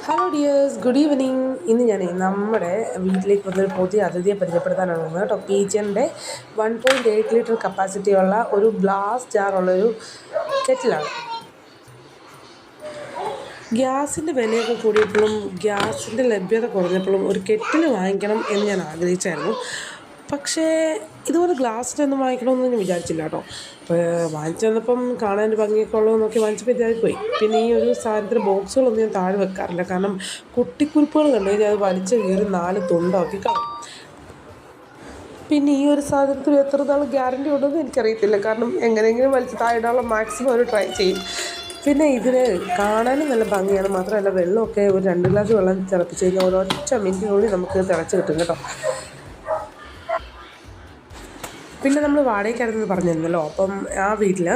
Hello dears, good evening. ഇന്ന് ഞാൻ നമ്മുടെ വീട്ടിലേക്ക് വന്നൊരു പുതിയ അതിഥിയെ പരിചയപ്പെടുത്താനാണ് വന്നത് കേട്ടോ. പീജിയൻ്റെ 1.8 ലിറ്റർ കപ്പാസിറ്റിയുള്ള ഒരു ഗ്ലാസ് ജാറുള്ളൊരു കെറ്റിലാണ്. ഗ്യാസിൻ്റെ വിലയൊക്കെ കൂടിയപ്പോഴും ഗ്യാസിൻ്റെ ലഭ്യത കുറഞ്ഞപ്പോഴും ഒരു കെറ്റിൽ വാങ്ങിക്കണം എന്ന് ഞാൻ ആഗ്രഹിച്ചായിരുന്നു. പക്ഷേ ഇതുപോലെ ഗ്ലാസ്സിൻ്റെ ഒന്നും വാങ്ങിക്കണമെന്ന് ഞാൻ വിചാരിച്ചില്ല കേട്ടോ. അപ്പോൾ വാങ്ങിച്ചു വന്നപ്പം കാണാൻ ഭംഗിയൊക്കെ ഉള്ളത് നോക്കി വാങ്ങിച്ചപ്പോൾ ഇതായിപ്പോയി. പിന്നെ ഈ ഒരു സാധനത്തിന് ബോക്സുകളൊന്നും ഞാൻ താഴെ വെക്കാറില്ല, കാരണം കുട്ടിക്കുറിപ്പുകൾ കണ്ടു കഴിഞ്ഞാൽ അത് വലിച്ചു കീറി 4 തുണ്ടാക്കി കളയും. പിന്നെ ഈ ഒരു സാധനത്തിന് എത്ര നാൾ ഗ്യാരണ്ടി ഉണ്ടെന്ന് എനിക്കറിയത്തില്ല, കാരണം എങ്ങനെയെങ്കിലും വലിച്ച് താഴെയിടാനുള്ള മാക്സിമം അവർ ട്രൈ ചെയ്യും. പിന്നെ ഇതിന് കാണാനും നല്ല ഭംഗിയാണ്, മാത്രമല്ല വെള്ളമൊക്കെ ഒരു 2 ഗ്ലാസ് വെള്ളം തിളപ്പിച്ച് കഴിഞ്ഞാൽ ഒരൊറ്റ മിനിറ്റിനുള്ളിൽ നമുക്ക് തിളച്ച് കിട്ടും കേട്ടോ. പിന്നെ നമ്മൾ വാടകയ്ക്കായിരുന്നു പറഞ്ഞിരുന്നല്ലോ, അപ്പം ആ വീട്ടിൽ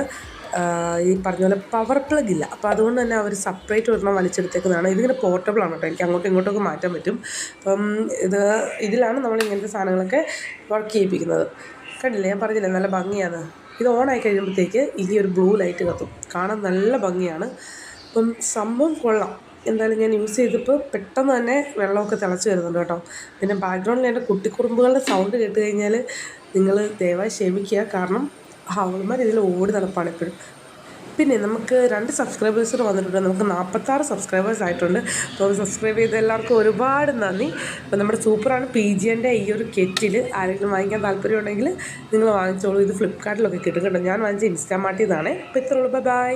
ഈ പറഞ്ഞ പോലെ പവർ പ്ലഗ് ഇല്ല. അപ്പോൾ അതുകൊണ്ട് തന്നെ അവർ സെപ്പറേറ്റ് ഒരെണ്ണം വലിച്ചെടുത്തേക്കുന്നതാണ്. ഇതിങ്ങനെ പോർട്ടബിളാണ് കേട്ടോ, എനിക്ക് അങ്ങോട്ടും ഇങ്ങോട്ടൊക്കെ മാറ്റാൻ പറ്റും. അപ്പം ഇതിലാണ് നമ്മൾ ഇങ്ങനത്തെ സാധനങ്ങളൊക്കെ വർക്ക് ചെയ്യിപ്പിക്കുന്നത്. കണ്ടില്ലേ, ഞാൻ പറഞ്ഞില്ലേ നല്ല ഭംഗിയാണ്. ഇത് ഓണായി കഴിയുമ്പോഴത്തേക്ക് ഈ ഒരു ബ്ലൂ ലൈറ്റ് കത്തും, കാണാൻ നല്ല ഭംഗിയാണ്. അപ്പം സംഭവം കൊള്ളാം. എന്തായാലും ഞാൻ യൂസ് ചെയ്തപ്പോൾ പെട്ടെന്ന് തന്നെ വെള്ളമൊക്കെ തിളച്ച് വരുന്നുണ്ട് കേട്ടോ. പിന്നെ ബാക്ക്ഗ്രൗണ്ടിൽ എൻ്റെ കുട്ടിക്കുറുമ്പുകളുടെ സൗണ്ട് കേട്ട് കഴിഞ്ഞാൽ നിങ്ങൾ ദയവായി ക്ഷമിക്കുക, കാരണം അവൾമാർ ഇതിൽ ഓടി നടപ്പാണ് എപ്പോഴും. പിന്നെ നമുക്ക് 2 സബ്സ്ക്രൈബേഴ്സിന് വന്നിട്ടുണ്ട്. നമുക്ക് 46 സബ്സ്ക്രൈബേഴ്സ് ആയിട്ടുണ്ട്. അപ്പോൾ സബ്സ്ക്രൈബ് ചെയ്ത എല്ലാവർക്കും ഒരുപാട് നന്ദി. അപ്പോൾ നമ്മുടെ സൂപ്പറാണ് പീജിയൻ്റെ ഈ ഒരു കെറ്റിൽ. ആരെങ്കിലും വാങ്ങിക്കാൻ താല്പര്യമുണ്ടെങ്കിൽ നിങ്ങൾ വാങ്ങിച്ചോളൂ. ഇത് ഫ്ലിപ്കാർട്ടിലൊക്കെ കിട്ടും കേട്ടോ. ഞാൻ വാങ്ങിച്ച ഇൻസ്റ്റാമാർട്ടിൽ നിന്നാണ്. അപ്പോൾ ഇത്രയുള്ളൂ. ബൈ.